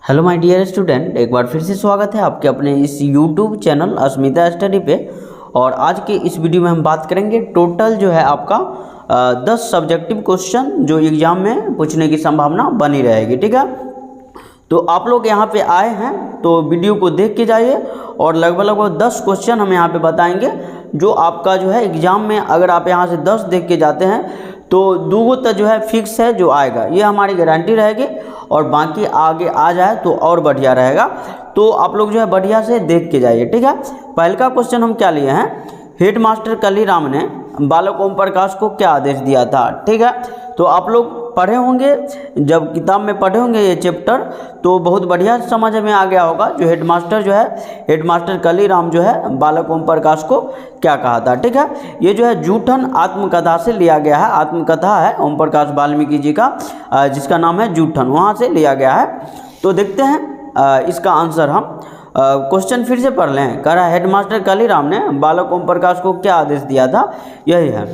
Hello my dear student, एक बार फिर से स्वागत है आपके अपने इस यूट्यूब चैनल अस्मिता स्टडी पे। और आज के इस वीडियो में हम बात करेंगे टोटल जो है आपका 10 सब्जेक्टिव क्वेश्चन जो एग्जाम में पूछने की संभावना बनी रहेगी। ठीक है, तो आप लोग यहाँ पे आए हैं तो वीडियो को देख के जाइए और लगभग 10 क्वेश्चन हम यहाँ पे बताएंगे जो आपका जो है एग्जाम में अगर आप यहाँ से 10 देख के जाते हैं तो 2 तो जो है फिक्स है जो आएगा, ये हमारी गारंटी रहेगी। और बाकी आगे आ जाए तो और बढ़िया रहेगा, तो आप लोग जो है बढ़िया से देख के जाइए। ठीक है, पहले का क्वेश्चन हम क्या लिए हैं, हेड मास्टर कलीराम ने बालक ओम प्रकाश को क्या आदेश दिया था। ठीक है, तो आप लोग पढ़े होंगे, जब किताब में पढ़े होंगे ये चैप्टर तो बहुत बढ़िया समझ में आ गया होगा जो हेड मास्टर कलीराम जो है बालक ओम प्रकाश को क्या कहा था। ठीक है, ये जो है जूठन आत्मकथा से लिया गया है, आत्मकथा है ओम प्रकाश वाल्मीकि जी का जिसका नाम है जूठन, वहाँ से लिया गया है। तो देखते हैं इसका आंसर हम क्वेश्चन फिर से पढ़ लें। कह रहा है हेड मास्टर कलीराम ने बालक ओम प्रकाश को क्या आदेश दिया था, यही है।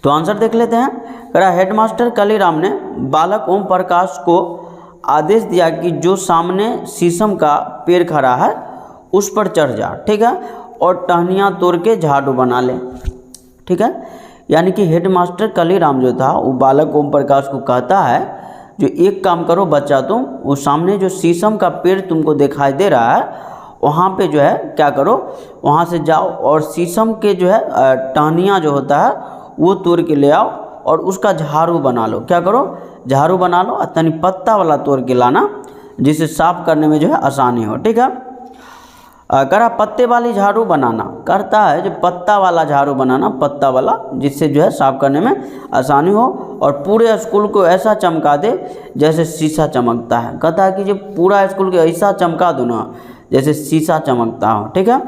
तो आंसर देख लेते हैं। कह रहा हेड मास्टर कलीराम ने बालक ओम प्रकाश को आदेश दिया कि जो सामने शीशम का पेड़ खड़ा है उस पर चढ़ जा, ठीक है, और टहनियाँ तोड़ के झाड़ू बना ले। ठीक है, यानी कि हेड मास्टर कलीराम जो था वो बालक ओम प्रकाश को कहता है जो एक काम करो बच्चा, तुम वो सामने जो शीशम का पेड़ तुमको दिखाई दे रहा है वहाँ पे जो है क्या करो, वहाँ से जाओ और शीशम के जो है टहनियाँ जो होता है वो तोड़ के ले आओ और उसका झाड़ू बना लो। क्या करो, झाड़ू बना लो और तनी पत्ता वाला तोड़ के लाना जिसे साफ करने में जो है आसानी हो। ठीक है, करा पत्ते वाली झाड़ू बनाना, करता है जो पत्ता वाला झाड़ू बनाना, पत्ता वाला, जिससे जो है साफ करने में आसानी हो और पूरे स्कूल को ऐसा चमका दे जैसे शीशा चमकता है। कहता है कि जो पूरा स्कूल को ऐसा चमका दो ना जैसे शीशा चमकता हो। ठीक है,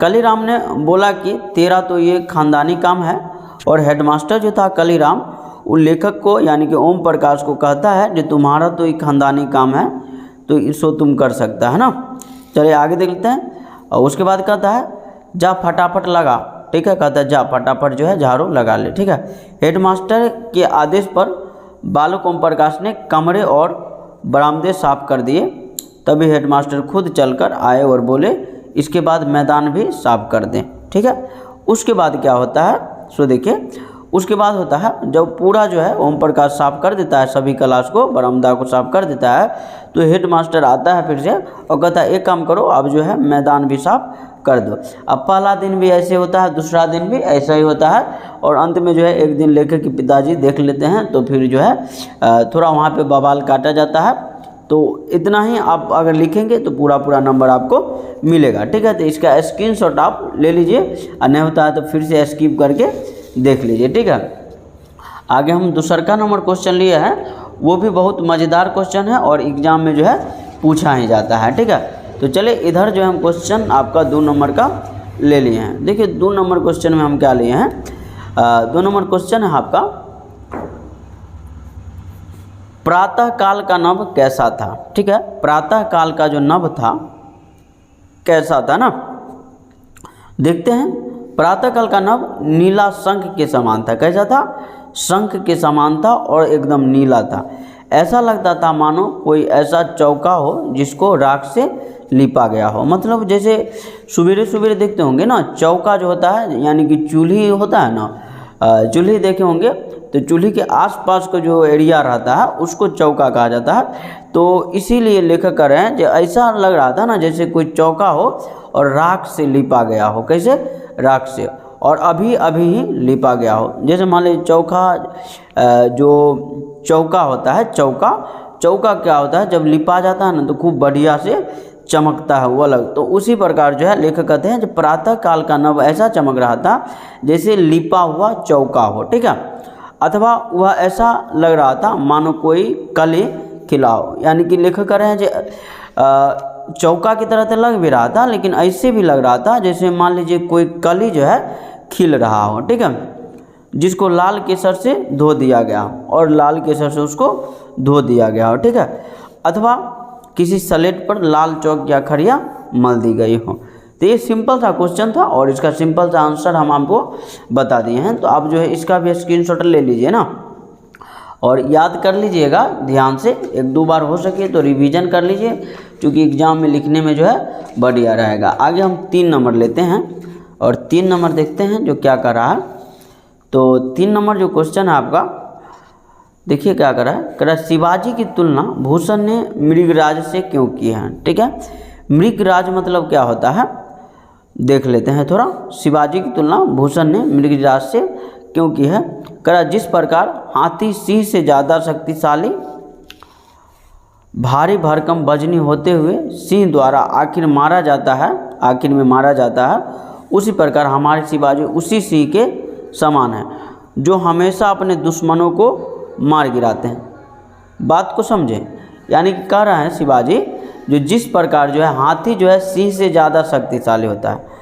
कलीराम ने बोला कि तेरा तो ये खानदानी काम है। और हेडमास्टर जो था कलीराम वो लेखक को यानी कि ओम प्रकाश को कहता है जो तुम्हारा तो ये खानदानी काम है तो इसको तुम कर सकता है ना। चलिए आगे देख लेते हैं। और उसके बाद कहता है जा फटाफट लगा। ठीक है, कहता है जा फटाफट जो है झाड़ू लगा ले। ठीक है, हेडमास्टर के आदेश पर बालक ओम प्रकाश ने कमरे और बरामदे साफ कर दिए। तभी हेडमास्टर खुद चलकर आए और बोले इसके बाद मैदान भी साफ कर दें। ठीक है, उसके बाद क्या होता है सो देखिए, उसके बाद होता है जब पूरा जो है ओम प्रकाश साफ कर देता है, सभी क्लास को बरामदा को साफ कर देता है, तो हेड मास्टर आता है फिर से और कहता है एक काम करो अब जो है मैदान भी साफ कर दो। अब पहला दिन भी ऐसे होता है, दूसरा दिन भी ऐसा ही होता है और अंत में जो है एक दिन लेकर के पिताजी देख लेते हैं तो फिर जो है थोड़ा वहाँ पे बवाल काटा जाता है। तो इतना ही आप अगर लिखेंगे तो पूरा नंबर आपको मिलेगा। ठीक है, तो इसका स्क्रीनशॉट आप ले लीजिए और नहीं होता है तो फिर से स्किप करके देख लीजिए। ठीक है, आगे हम दूसरा नंबर क्वेश्चन लिए हैं, वो भी बहुत मज़ेदार क्वेश्चन है और एग्ज़ाम में जो है पूछा ही जाता है। ठीक है, तो चलिए इधर जो है हम क्वेश्चन आपका 2 नंबर का ले लिए हैं। देखिए 2 नंबर क्वेश्चन में हम क्या लिए हैं, 2 नंबर क्वेश्चन है आपका प्रातः काल का नभ कैसा था। ठीक है, प्रातः काल का जो नभ था कैसा था ना, देखते हैं। प्रातः काल का नभ नीला शंख के समान था। कैसा था, शंख के समान था और एकदम नीला था। ऐसा लगता था मानो कोई ऐसा चौका हो जिसको राख से लिपा गया हो। मतलब जैसे सवेरे सवेरे देखते होंगे ना चौका जो होता है यानी कि चूल्ही होता है ना, चूल्ही देखे होंगे तो चूल्ही के आसपास का जो एरिया रहता है उसको चौका कहा जाता है। तो इसीलिए लेखक कह रहे हैं जो ऐसा लग रहा था ना जैसे कोई चौका हो और राख से लिपा गया हो। कैसे, राख से, और अभी अभी ही लिपा गया हो। जैसे मान लीजिए जो चौका होता है, चौका क्या होता है जब लिपा जाता है ना तो खूब बढ़िया से चमकता है वो अलग। तो उसी प्रकार जो है लेखक कहते हैं जो प्रातः काल का नभ ऐसा चमक रहा था जैसे लिपा हुआ चौका हो। ठीक है, अथवा वह ऐसा लग रहा था मानो कोई कली खिला हो। यानी कि लेखक कह रहे हैं जो चौका की तरह तो लग भी रहा था लेकिन ऐसे भी लग रहा था जैसे मान लीजिए कोई कली जो है खिल रहा हो। ठीक है, जिसको लाल केसर से धो दिया गया और लाल केसर से उसको धो दिया गया हो। ठीक है, अथवा किसी स्लेट पर लाल चौक या खड़िया मल दी गई हो। तो ये सिंपल सा क्वेश्चन था और इसका सिंपल सा आंसर हम आपको बता दिए हैं। तो आप जो है इसका भी स्क्रीनशॉट ले लीजिए ना। और याद कर लीजिएगा ध्यान से, 1-2 बार हो सके तो रिवीजन कर लीजिए, क्योंकि एग्ज़ाम में लिखने में जो है बढ़िया रहेगा। आगे हम 3 नंबर लेते हैं और 3 नंबर देखते हैं जो क्या कर रहा है। तो 3 नंबर जो क्वेश्चन है आपका, देखिए क्या कर रहा है शिवाजी की तुलना भूषण ने मृगराज से क्यों की है। ठीक है, मृगराज मतलब क्या होता है देख लेते हैं थोड़ा। शिवाजी की तुलना भूषण ने मृगराज से क्यों की है। जिस प्रकार हाथी सिंह से ज़्यादा शक्तिशाली, भारी भरकम वजनी होते हुए सिंह द्वारा आखिर में मारा जाता है, उसी प्रकार हमारे शिवाजी उसी सिंह के समान है जो हमेशा अपने दुश्मनों को मार गिराते हैं। बात को समझें, यानी कि कह रहे हैं शिवाजी जो जिस प्रकार जो है हाथी जो है सिंह से ज़्यादा शक्तिशाली होता है।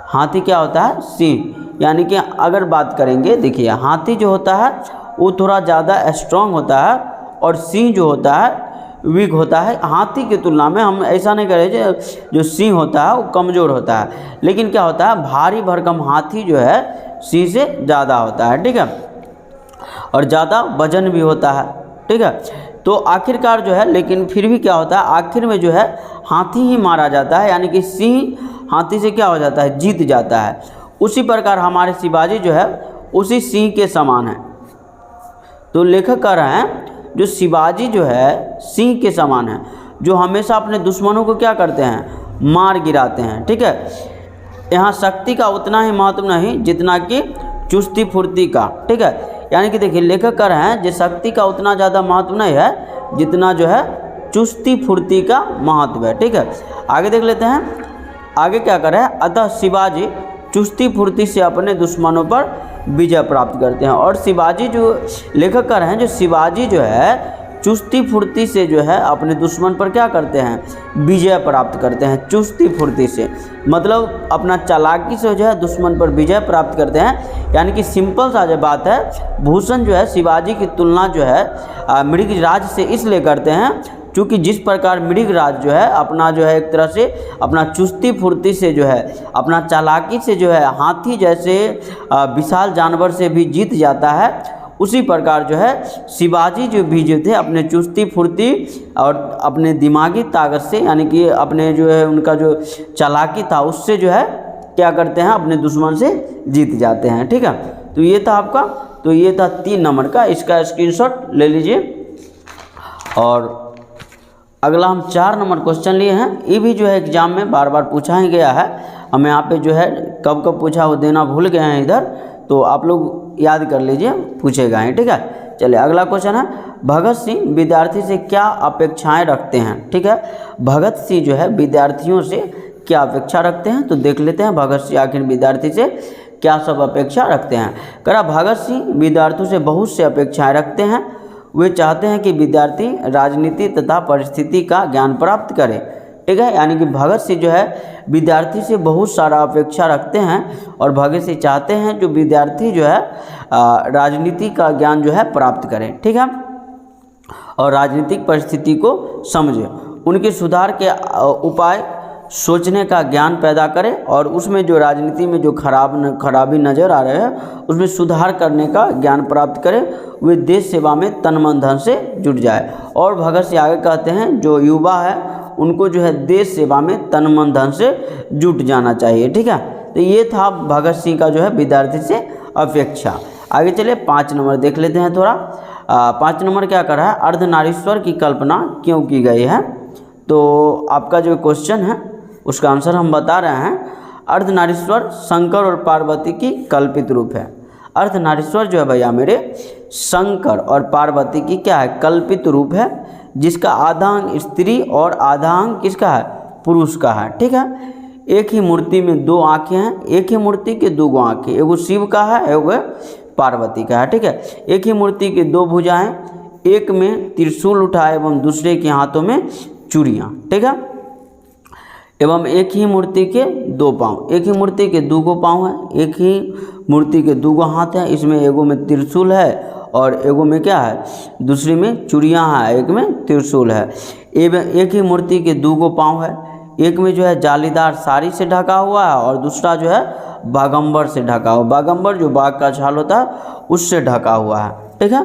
हाथी क्या होता है, सिंह, यानी कि अगर बात करेंगे देखिए हाथी जो होता है वो थोड़ा ज़्यादा स्ट्रांग होता है और सिंह जो होता है वीक होता है। हाथी की तुलना में हम ऐसा नहीं करें जो सिंह होता है वो कमज़ोर होता है, लेकिन क्या होता है भारी भरकम हाथी जो है सिंह से ज़्यादा होता है। ठीक है, और ज़्यादा वजन भी होता है। ठीक है, तो आखिरकार जो है, लेकिन फिर भी क्या होता है आखिर में जो है हाथी ही मारा जाता है, यानी कि सिंह हाथी से क्या हो जाता है, जीत जाता है। उसी प्रकार हमारे शिवाजी जो है उसी सिंह के समान है। तो लेखक कह रहे हैं जो शिवाजी जो है सिंह के समान है, जो हमेशा अपने दुश्मनों को क्या करते हैं, मार गिराते हैं। ठीक है, यहाँ शक्ति का उतना ही महत्व नहीं जितना कि चुस्ती फुर्ती का। ठीक है, यानी कि देखिए लेखक कह रहे हैं जो शक्ति का उतना ज़्यादा महत्व नहीं है जितना जो है चुस्ती फुर्ती का महत्व है। ठीक है, आगे देख लेते हैं। आगे क्या कर रहे हैं, अतः शिवाजी चुस्ती फुर्ती से अपने दुश्मनों पर विजय प्राप्त करते हैं। और शिवाजी जो लेखक कर रहे हैं जो शिवाजी जो है चुस्ती फुर्ती से जो है अपने दुश्मन पर क्या करते हैं, विजय प्राप्त करते हैं। चुस्ती फुर्ती से मतलब अपना चालाकी से जो है दुश्मन पर विजय प्राप्त करते हैं। यानी कि सिंपल सा जो बात है, भूषण जो है शिवाजी की तुलना जो है मृगराज से इसलिए करते हैं क्योंकि जिस प्रकार मृगराज जो है अपना जो है एक तरह से अपना चुस्ती फुर्ती से जो है अपना चालाकी से जो है हाथी जैसे विशाल जानवर से भी जीत जाता है, उसी प्रकार जो है शिवाजी जो भी जो थे अपने चुस्ती फुर्ती और अपने दिमागी ताकत से, यानी कि अपने जो है उनका जो चालाकी था उससे जो है क्या करते हैं, अपने दुश्मन से जीत जाते हैं। ठीक है, तो ये था आपका, तो ये था 3 नंबर का, इसका स्क्रीनशॉट ले लीजिए। और अगला हम 4 नंबर क्वेश्चन लिए हैं। ये भी जो है एग्जाम में बार बार पूछा ही गया है, हमें यहाँ पे जो है कब कब पूछा वो देना भूल गए हैं इधर, तो आप लोग याद कर लीजिए, पूछेगा ही। ठीक है, चलिए अगला क्वेश्चन है, भगत सिंह विद्यार्थी से क्या अपेक्षाएं रखते हैं। ठीक है, भगत सिंह जो है विद्यार्थियों से क्या अपेक्षा रखते हैं, तो देख लेते हैं भगत सिंह आखिर विद्यार्थी से क्या सब अपेक्षा रखते हैं। भगत सिंह विद्यार्थियों से बहुत से अपेक्षाएँ रखते हैं। वे चाहते हैं कि विद्यार्थी राजनीति तथा परिस्थिति का ज्ञान प्राप्त करें। ठीक है, यानी कि भगत सिंह जो है विद्यार्थी से बहुत सारा अपेक्षा रखते हैं और भगत सिंह चाहते हैं जो विद्यार्थी जो है राजनीति का ज्ञान जो है प्राप्त करें। ठीक है, और राजनीतिक परिस्थिति को समझें, उनके सुधार के उपाय सोचने का ज्ञान पैदा करें और उसमें जो राजनीति में जो खराबी नज़र आ रहे हैं उसमें सुधार करने का ज्ञान प्राप्त करें। वे देश सेवा में तन मन धन से जुट जाए। और भगत सिंह आगे कहते हैं जो युवा है उनको जो है देश सेवा में तन मन धन से जुट जाना चाहिए। ठीक है, तो ये था भगत सिंह का जो है विद्यार्थी से अपेक्षा। आगे चलिए 5 नंबर देख लेते हैं थोड़ा। 5 नंबर क्या कर रहा है, अर्धनारीश्वर की कल्पना क्यों की गई है। तो आपका जो क्वेश्चन है उसका आंसर हम बता रहे हैं। अर्धनारीश्वर शंकर और पार्वती की कल्पित रूप है। अर्धनारीश्वर जो है भैया मेरे शंकर और पार्वती की क्या है, कल्पित रूप है, जिसका आधा अंग स्त्री और आधा अंग किसका है, पुरुष का है। ठीक है, एक ही मूर्ति में 2 आँखें हैं, एक ही मूर्ति के 2 आँखें, एगो शिव का है एगो पार्वती का है। ठीक है, एक ही मूर्ति के 2 भुजाएं, एक में त्रिशूल उठाए एवं दूसरे के हाथों में चूड़ियाँ। ठीक है, एवं एक ही मूर्ति के 2 पाँव, एक ही मूर्ति के 2 पाँव हैं, एक ही मूर्ति के 2 हाथ हैं। इसमें एगो में त्रिशूल है और एगो में क्या है, दूसरी में चूड़ियाँ हैं, एक में त्रिशूल है। एक ही मूर्ति के 2 पाँव है, एक में जो है जालीदार साड़ी से ढका हुआ है और दूसरा जो है बागंबर से ढका हुआ। बागंबर जो बाघ का छाल होता है उससे ढका हुआ है। ठीक है,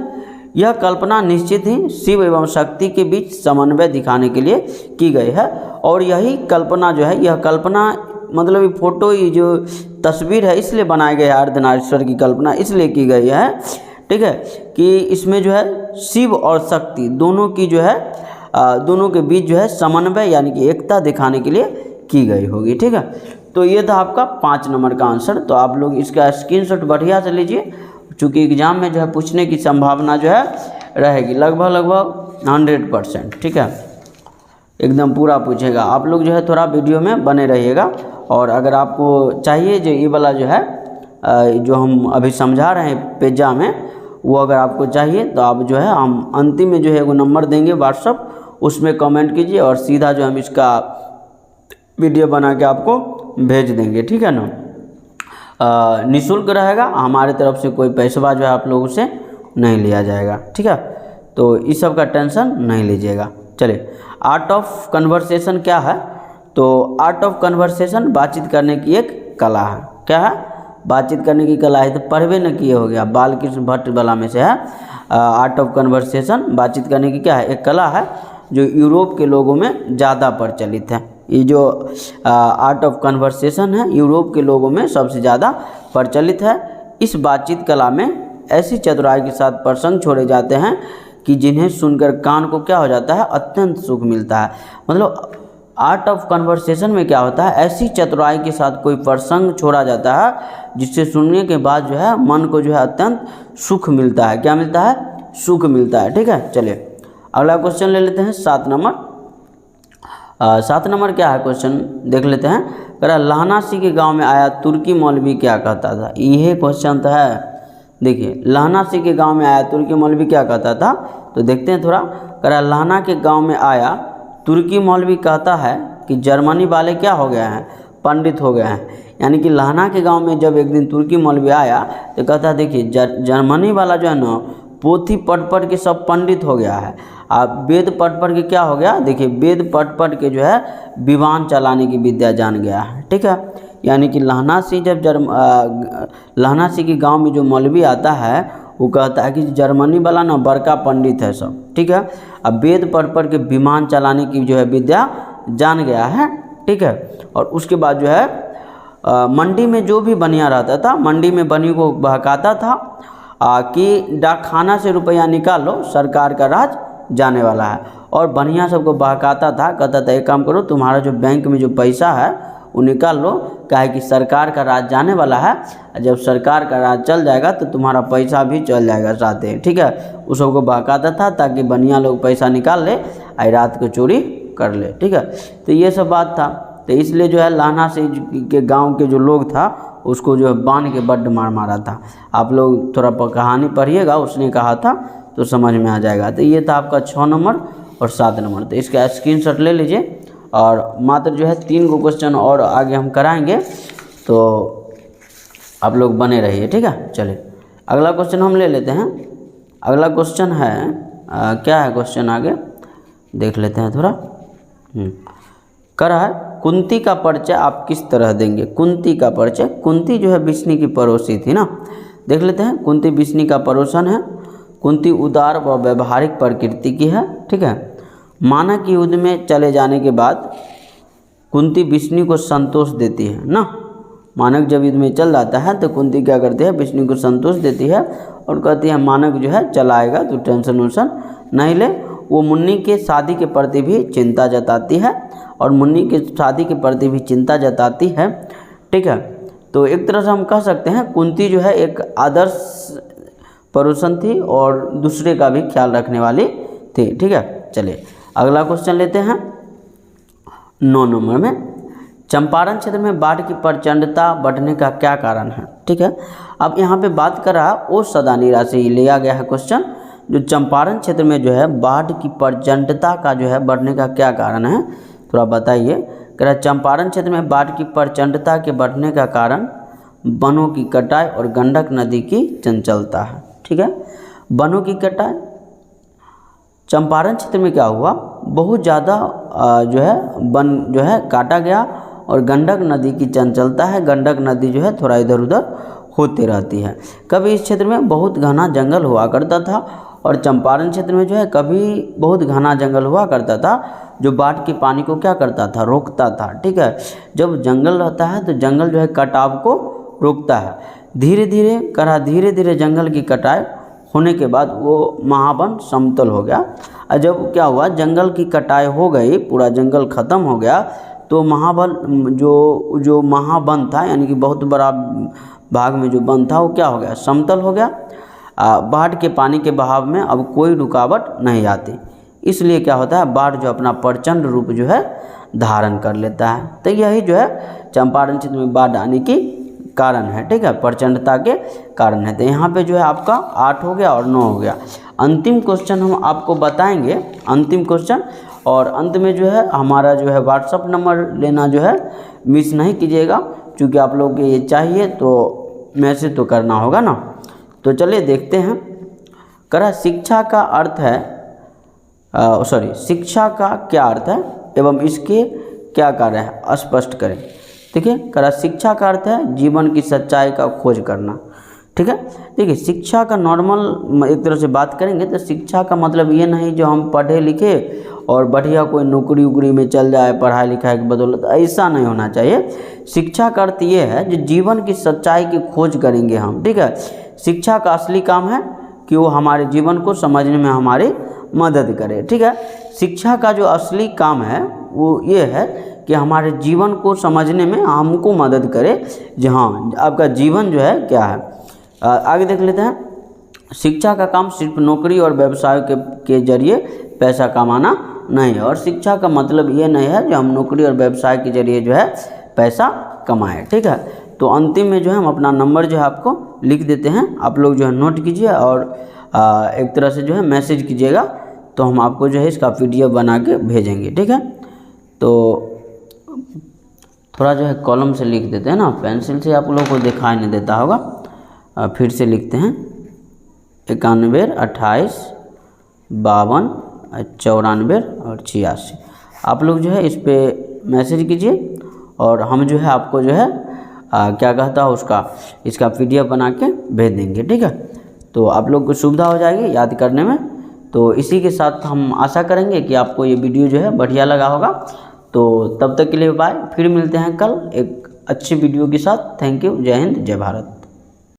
यह कल्पना निश्चित ही शिव एवं शक्ति के बीच समन्वय दिखाने के लिए की गई है। और यही कल्पना जो है, यह कल्पना मतलब ये फोटो, ये जो तस्वीर है इसलिए बनाई गई है, अर्धनारीश्वर की कल्पना इसलिए की गई है, ठीक है, कि इसमें जो है शिव और शक्ति दोनों की जो है दोनों के बीच जो है समन्वय यानी कि एकता दिखाने के लिए की गई होगी, ठीक है। तो ये था आपका 5 नंबर का आंसर। तो आप लोग इसका स्क्रीनशॉट बढ़िया से लीजिए, चूँकि एग्जाम में जो है पूछने की संभावना जो है रहेगी लगभग 100%, ठीक है, एकदम पूरा पूछेगा। आप लोग जो है थोड़ा वीडियो में बने रहिएगा। और अगर आपको चाहिए जो ये वाला जो है जो हम अभी समझा रहे हैं पेजा में, वो अगर आपको चाहिए तो आप जो है हम अंतिम में जो है वो नंबर देंगे व्हाट्सअप, उसमें कमेंट कीजिए और सीधा जो हम इसका वीडियो बना के आपको भेज देंगे, ठीक है ना। निःशुल्क रहेगा, हमारे तरफ से कोई पैसा जो है आप लोगों से नहीं लिया जाएगा, ठीक है। तो इस सब का टेंशन नहीं लीजिएगा। चलिए, आर्ट ऑफ कन्वर्सेशन क्या है? तो आर्ट ऑफ कन्वर्सेशन बातचीत करने की एक कला है। क्या है? बातचीत करने की कला है। तो पढ़वे न किए हो गया, बालकृष्ण भट्ट वाला में से है। आर्ट ऑफ कन्वर्सेशन बातचीत करने की क्या है? एक कला है जो यूरोप के लोगों में ज़्यादा प्रचलित है। ये जो आर्ट ऑफ कन्वर्सेशन है यूरोप के लोगों में सबसे ज़्यादा प्रचलित है। इस बातचीत कला में ऐसी चतुराई के साथ प्रसंग छोड़े जाते हैं कि जिन्हें सुनकर कान को क्या हो जाता है? अत्यंत सुख मिलता है। मतलब आर्ट ऑफ कन्वर्सेशन में क्या होता है? ऐसी चतुराई के साथ कोई प्रसंग छोड़ा जाता है जिससे सुनने के बाद जो है मन को जो है अत्यंत सुख मिलता है। क्या मिलता है? सुख मिलता है, ठीक है। चलिए अगला क्वेश्चन ले लेते हैं 7 नंबर। 7 नंबर क्या है क्वेश्चन देख लेते हैं। कह रहा लहनासी के गांव में आया तुर्की मौलवी क्या कहता था? यही क्वेश्चन तो है। देखिए, लहनासी के गांव में आया तुर्की मौलवी क्या कहता था? तो देखते हैं थोड़ा। कह रहा लहना के गांव में आया तुर्की मौलवी कहता है कि जर्मनी वाले क्या हो गए हैं? पंडित हो गए हैं। यानी कि लहना के गांव में जब एक दिन तुर्की मौलवी आया तो कहता देखिए जर्मनी वाला जो है ना पोथी पढ़ के सब पंडित हो गया है। आप वेद पढ़ के क्या हो गया? देखिए वेद पढ़ के जो है विमान चलाने की विद्या जान गया है, ठीक है। यानी कि लहनासी जब लहनासी के गांव में जो मौलवी आता है वो कहता है कि जर्मनी वाला ना बड़का पंडित है सब, ठीक है। अब वेद पढ़ के विमान चलाने की जो है विद्या जान गया है, ठीक है। और उसके बाद जो है मंडी में जो भी बनिया रहता था, मंडी में बनी को बहकाता था कि डाकखाना से रुपया निकाल लो, सरकार का राज जाने वाला है। और बनिया सबको बहकाता था, कहता था एक काम करो, तुम्हारा जो बैंक में जो पैसा है वो निकाल लो, क्या है कि सरकार का राज जाने वाला है। जब सरकार का राज चल जाएगा तो तुम्हारा पैसा भी चल जाएगा साथ ही, ठीक है। उस सबको बहकाता था ताकि बनिया लोग पैसा निकाल ले और रात को चोरी कर ले, ठीक है। तो ये सब बात था। तो इसलिए जो है लहनासी के गांव के जो लोग था उसको जो है बांध के बड्ड मारा था। आप लोग थोड़ा कहानी पढ़िएगा, उसने कहा था तो समझ में आ जाएगा। तो ये था आपका 6 नंबर और 7 नंबर। तो इसका स्क्रीनशॉट ले लीजिए और मात्र जो है 3 गो क्वेश्चन और आगे हम कराएंगे, तो आप लोग बने रहिए, ठीक है। चलिए अगला क्वेश्चन हम ले लेते हैं। अगला क्वेश्चन है क्या है क्वेश्चन आगे देख लेते हैं थोड़ा। कह रहा है कुंती का परिचय आप किस तरह देंगे? कुंती का परिचय, कुंती जो है विष्णु की पड़ोसी थी ना। देख लेते हैं। कुंती विष्णु का पड़ोसन है। कुंती उदार व व्यवहारिक प्रकृति की है, ठीक है। मानक युद्ध में चले जाने के बाद कुंती विष्णु को संतोष देती है ना। मानक जब युद्ध में चल जाता है तो कुंती क्या करती है? विष्णु को संतोष देती है और कहती है मानक जो है चलाएगा, तो टेंशन वेंशन नहीं ले। वो मुन्नी के शादी के प्रति भी चिंता जताती है और मुन्नी के शादी के प्रति भी चिंता जताती है, ठीक है। तो एक तरह से हम कह सकते हैं कुंती जो है एक आदर्श पड़ोसन थी और दूसरे का भी ख्याल रखने वाली थी, ठीक है। चलिए अगला क्वेश्चन लेते हैं 9 नंबर में। चंपारण क्षेत्र में बाढ़ की प्रचंडता बढ़ने का क्या कारण है? ठीक है। अब यहाँ पे बात कर रहा ओ सदानी राशि लिया गया है क्वेश्चन। जो चंपारण क्षेत्र में जो है बाढ़ की प्रचंडता का जो है बढ़ने का क्या कारण है, थोड़ा बताइए। कह रहा चंपारण क्षेत्र में बाढ़ की प्रचंडता के बढ़ने का कारण वनों की कटाई और गंडक नदी की चंचलता है, ठीक है। वनों की कटाई, चंपारण क्षेत्र में क्या हुआ, बहुत ज़्यादा जो है वन जो है काटा गया और गंडक नदी की चंचलता है। गंडक नदी जो है थोड़ा इधर उधर होती रहती है। कभी इस क्षेत्र में बहुत घना जंगल हुआ करता था और चंपारण क्षेत्र में जो है कभी बहुत घना जंगल हुआ करता था, जो बाढ़ के पानी को क्या करता था, रोकता था। ठीक है, जब जंगल रहता है तो जंगल जो है कटाव को रोकता है। धीरे धीरे जंगल की कटाई होने के बाद वो महावन समतल हो गया। और जब क्या हुआ, जंगल की कटाई हो गई, पूरा जंगल ख़त्म हो गया, तो महावन जो महावन था, यानी कि बहुत बड़ा भाग में जो वन था वो क्या हो गया, समतल हो गया। बाढ़ के पानी के बहाव में अब कोई रुकावट नहीं आती, इसलिए क्या होता है, बाढ़ जो अपना प्रचंड रूप जो है धारण कर लेता है। तो यही जो है चंपारण क्षेत्र में बाढ़ आने की कारण है। ठीक है, प्रचंडता के कारण है। तो यहाँ पे जो है आपका 8 हो गया और 9 हो गया। अंतिम क्वेश्चन हम आपको बताएंगे, अंतिम क्वेश्चन, और अंत में जो है हमारा जो है व्हाट्सअप नंबर लेना जो है मिस नहीं कीजिएगा, क्योंकि आप लोग को ये चाहिए तो मैसेज तो करना होगा ना। तो चलिए देखते हैं। करा शिक्षा का अर्थ है, शिक्षा का क्या अर्थ है एवं इसके क्या कार्य है, स्पष्ट करें। देखिए, करा शिक्षा का अर्थ है जीवन की सच्चाई का खोज करना। ठीक है, देखिए शिक्षा का नॉर्मल एक तरह से बात करेंगे तो शिक्षा का मतलब ये नहीं जो हम पढ़े लिखे और बढ़िया कोई नौकरी उकरी में चल जाए पढ़ाई लिखाई की बदौलत, ऐसा नहीं होना चाहिए। शिक्षा का अर्थ ये है जो जीवन की सच्चाई की खोज करेंगे हम। ठीक है, शिक्षा का असली काम है कि वो हमारे जीवन को समझने में हमारी मदद करे। ठीक है, शिक्षा का जो असली काम है वो ये है कि हमारे जीवन को समझने में हमको मदद करे, जो हाँ आपका जीवन जो है क्या है। आगे देख लेते हैं। शिक्षा का काम सिर्फ नौकरी और व्यवसाय के जरिए पैसा कमाना नहीं है, और शिक्षा का मतलब ये नहीं है जो हम नौकरी और व्यवसाय के जरिए जो है पैसा कमाएं। ठीक है, तो अंतिम में जो है हम अपना नंबर जो है आपको लिख देते हैं, आप लोग जो है नोट कीजिए और एक तरह से जो है मैसेज कीजिएगा, तो हम आपको जो है इसका PDF बना के भेजेंगे। ठीक है, तो थोड़ा जो है कॉलम से लिख देते हैं ना, पेंसिल से आप लोगों को दिखाई नहीं देता होगा। फिर से लिखते हैं 91 28 52 94 और 86। आप लोग जो है इस पर मैसेज कीजिए और हम जो है आपको जो है क्या कहता है इसका PDF बना के भेज देंगे। ठीक है, तो आप लोग को सुविधा हो जाएगी याद करने में। तो इसी के साथ हम आशा करेंगे कि आपको ये वीडियो जो है बढ़िया लगा होगा। तो तब तक के लिए बाय, फिर मिलते हैं कल एक अच्छी वीडियो के साथ। थैंक यू, जय हिंद, जय भारत।